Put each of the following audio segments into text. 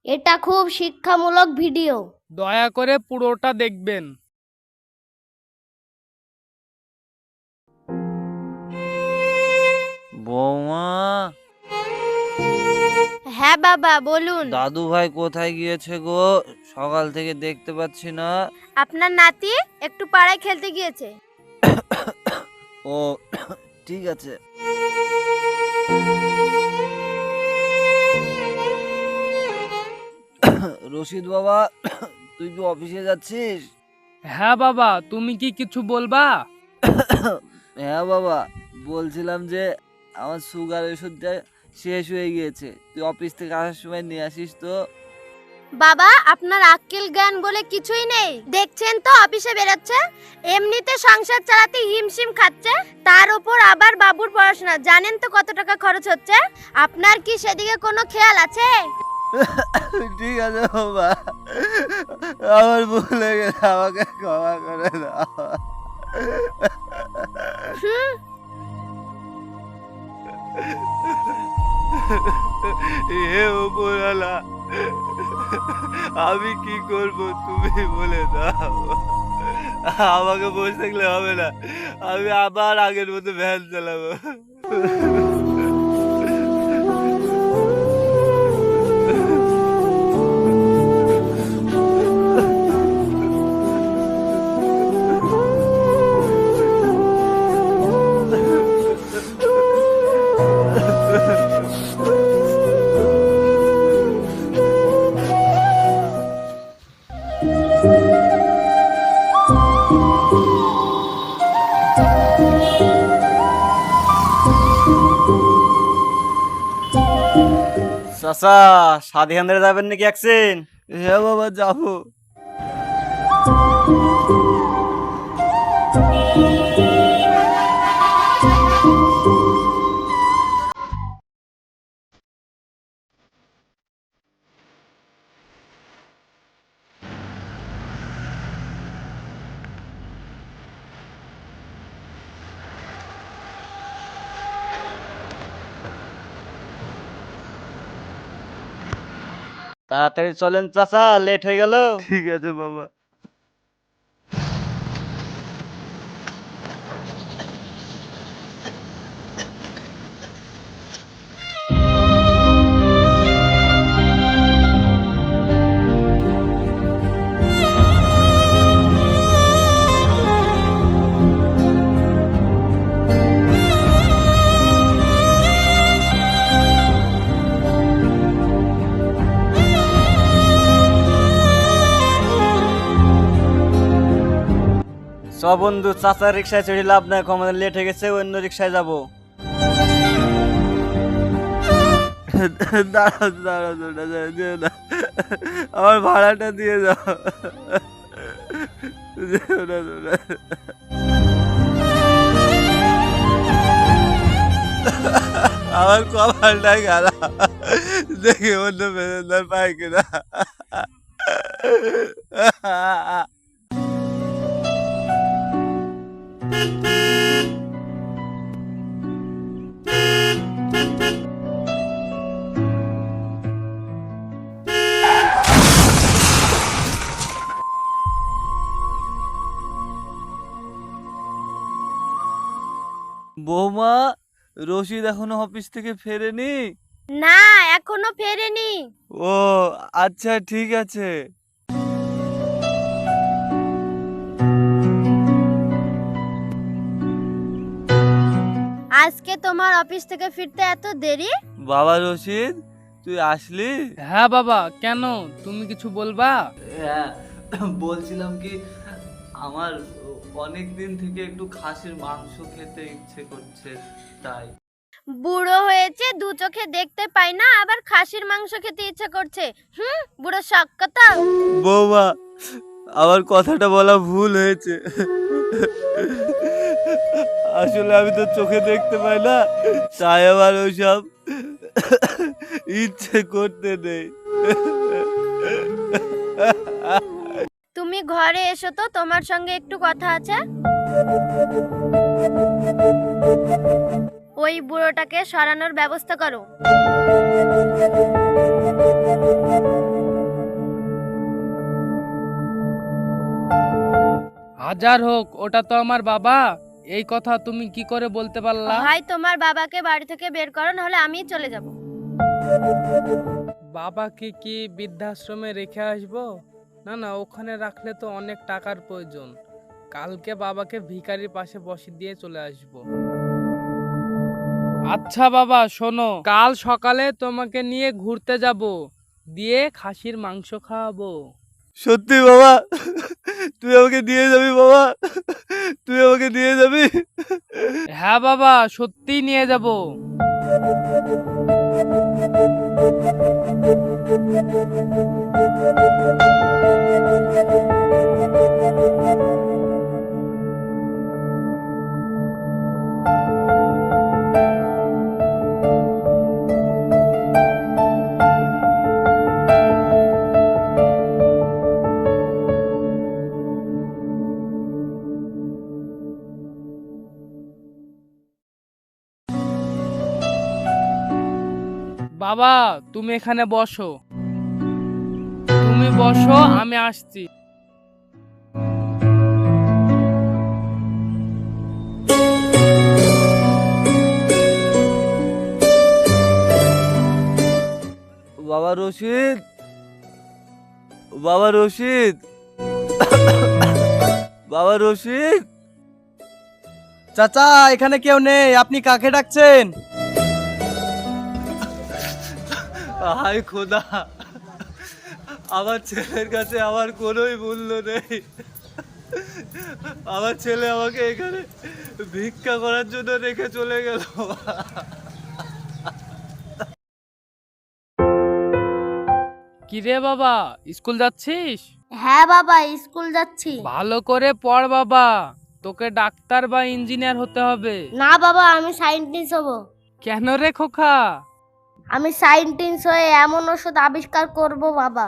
এটা খুব শিক্ষামূলক ভিডিও। দয়া করে পুরোটা দেখবেন। বৌমা, হ্যাঁ বাবা বলুন। দাদু ভাই কোথায় গিয়েছে গো? সকাল থেকে দেখতে পাচ্ছি না। আপনার নাতি একটু পাড়ায় খেলতে গিয়েছে। ও ঠিক আছে। রশিদ বাবা, তুই কি অফিসে যাচ্ছিস? হ্যাঁ বাবা, তুমি কি কিছু বলবা? হ্যাঁ বাবা, বলছিলাম যে আমার সুগার ওষুধটা শেষ হয়ে গিয়েছে, তুই অফিস থেকে আসার সময় নিয়ে আসিস তো। বাবা আপনার আক্কেল জ্ঞান বলে কিছুই নেই, দেখছেন তো অফিসে বেরোচ্ছে, এমনিতে সংসার চালাতে হিমশিম খাচ্ছে, তার উপর আবার বাবুর পড়াশোনা, জানেন তো কত টাকা খরচ হচ্ছে। আপনার কি সেদিকে কোনো খেয়াল আছে? ঠিক আছে বাবা, আমার ভুল হয়ে গেছে, আমাকে ক্ষমা করে দাও। হুম, হে উপরওয়ালা, আমি কি করব তুমি বলে দাও। আমাকে বসে থাকলে হবে না, আমি আবার আগের মতো ভ্যান চালাবো। চাচা, স্বাধীন যাবেন নাকি একদিন? হ্যাঁ বাবা, যাবো। তাড়াতাড়ি চলেন চাচা, লেট হয়ে গেল। ঠিক আছে বাবা। সব বন্ধু, চাচার রিক্সায় চড়ে লাভ নাই, আমাদের লেট হয়ে গেছে, অন্য রিক্সায় যাবো। দাঁড়াও দাঁড়াও, যেও না, আমার ভাড়াটা দিয়ে যাও। যেও না তোমরা। আমার কপালটা গেল, দেখি অন্য প্যাসেঞ্জার পাই কিনা। বৌমা, রশিদ এখনো অফিস থেকে ফেরেনি? না এখনো ফেরেনি। ও আচ্ছা, ঠিক আছে। আজকে তোমার অফিস থেকে ফিরতে এত দেরি? বাবা রশিদ, তুই আসলি? হ্যাঁ বাবা, কেন তুমি কিছু বলবা? হ্যাঁ, বলছিলাম কি, আমার অনেক দিন থেকে একটু খাসির মাংস খেতে ইচ্ছে করছে, তাই। বুড়ো হয়েছে, দু চোখে দেখতে পাই না, আবার খাসির মাংস খেতে ইচ্ছে করছে। বুড়ো শখ কথা। বৌমা, আমার কথাটা বলা ভুল হয়েছে, আসলে আমি তো চোখে দেখতে পাই না, তাই আমার ওইসব ইচ্ছে করতে নেই। তুমি ঘরে এসো তো, তোমার সঙ্গে একটু কথা আছে। ওই বুড়োটাকে সরানোর ব্যবস্থা করো। যার হোক, ওটা তো আমার বাবা। এই কথা তুমি কি করে বলতে পারলা? হয় তোমার বাবাকে বাড়ি থেকে বের করো, নাহলে আমিই চলে যাব। বাবাকে কি বৃদ্ধাশ্রমে রেখে আসবো? না না, ওখানে রাখলে তো অনেক টাকার প্রয়োজন। কালকে বাবাকে ভিখারির পাশে বসে দিয়ে চলে আসবো। আচ্ছা বাবা শোনো, কাল সকালে তোমাকে নিয়ে ঘুরতে যাব, দিয়ে খাসির মাংস খাওয়াবো। সত্যি বাবা, তুই আমাকে দিয়ে যাবি বাবা, তুই আমাকে দিয়ে যাবি? হ্যাঁ বাবা, সত্যিই নিয়ে যাব। বাবা তুমি এখানে বসো, তুমি বসো, আমি আসছি। বাবা রশিদ, বাবা রশিদ, বাবা রশিদ। চাচা, এখানে কেউ নেই, আপনি কাকে ডাকছেন? হায় খোদা, আমার ছেলের কাছে আমার কোনোই মূল্য নেই। আমার ছেলে আমাকে এখানে ভিক্ষা করার জন্য রেখে চলে গেল। কিরে বাবা, স্কুল যাচ্ছিস? হ্যাঁ বাবা, স্কুল যাচ্ছি। ভালো করে পড় বাবা, তোকে ডাক্তার বা ইঞ্জিনিয়ার হতে হবে। না বাবা, আমি সায়েন্টিস্ট হব। কেন রে খোকা? আমি সায়েন্টিস্ট হয়ে এমন ওষুধ আবিষ্কার করব বাবা,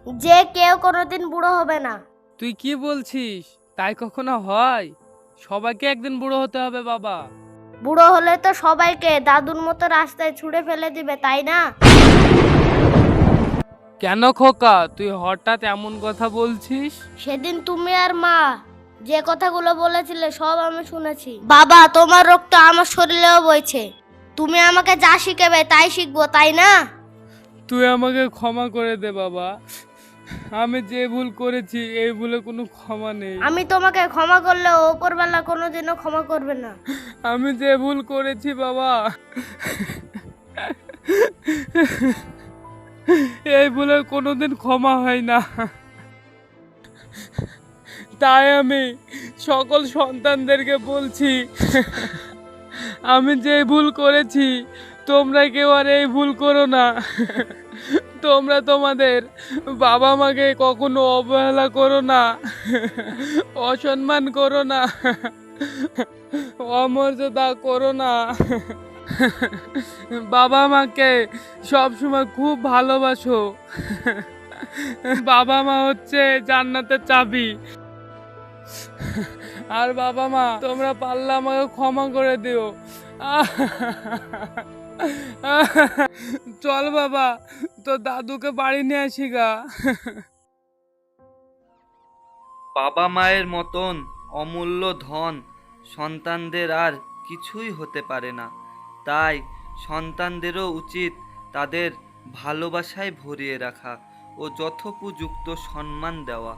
যে কেউ কোনোদিন বুড়ো হবে না। তুই কি বলছিস? তাই কখনো হয়? সবাইকে একদিন বুড়ো হতে হবে বাবা। বুড়ো হলে তো সবাইকে দাদুর মতো রাস্তায় ছুঁড়ে ফেলে দিবে, তাই না? কেন খোকা, তুই হঠাৎ এমন কথা বলছিস? সেদিন তুমি আর মা যে কথাগুলো বলেছিলে সব আমি শুনেছি। বাবা, তোমার রোগ তো আমার শরীরেও বইছে। তুমি আমাকে যা শিখাবে তাই শিখবো, তাই না? তুই আমাকে ক্ষমা করে দে বাবা। আমি যে ভুল করেছি, এই ভুলে কোনো ক্ষমা নেই। আমি তোমাকে ক্ষমা করলে ওপরবেলা কোনোদিনও ক্ষমা করবে না। আমি যে ভুল করেছি বাবা, এই ভুলে কোনোদিন ক্ষমা হয় না। তাই আমি সকল সন্তানদেরকে বলছি, আমি যে ভুল করেছি তোমরা কেউ আর এই ভুল করো না। তোমরা তোমাদের বাবা মাকে কখনো অবহেলা করো না, অসম্মান করো না, অমর্যাদা করো না। বাবা মাকে সবসময় খুব ভালোবাসো। বাবা মা হচ্ছে জান্নাতের চাবি। আর বাবা মা, তোমরা পারলে আমাকে ক্ষমা করে দিও। চল বাবা, তো দাদুকে বাড়ি নিয়ে আসি গা। বাবা মায়ের মতন অমূল্য ধন সন্তানদের আর কিছুই হতে পারে না। তাই সন্তানদেরও উচিত তাদের ভালোবাসায় ভরিয়ে রাখা ও যথোপযুক্ত সম্মান দেওয়া।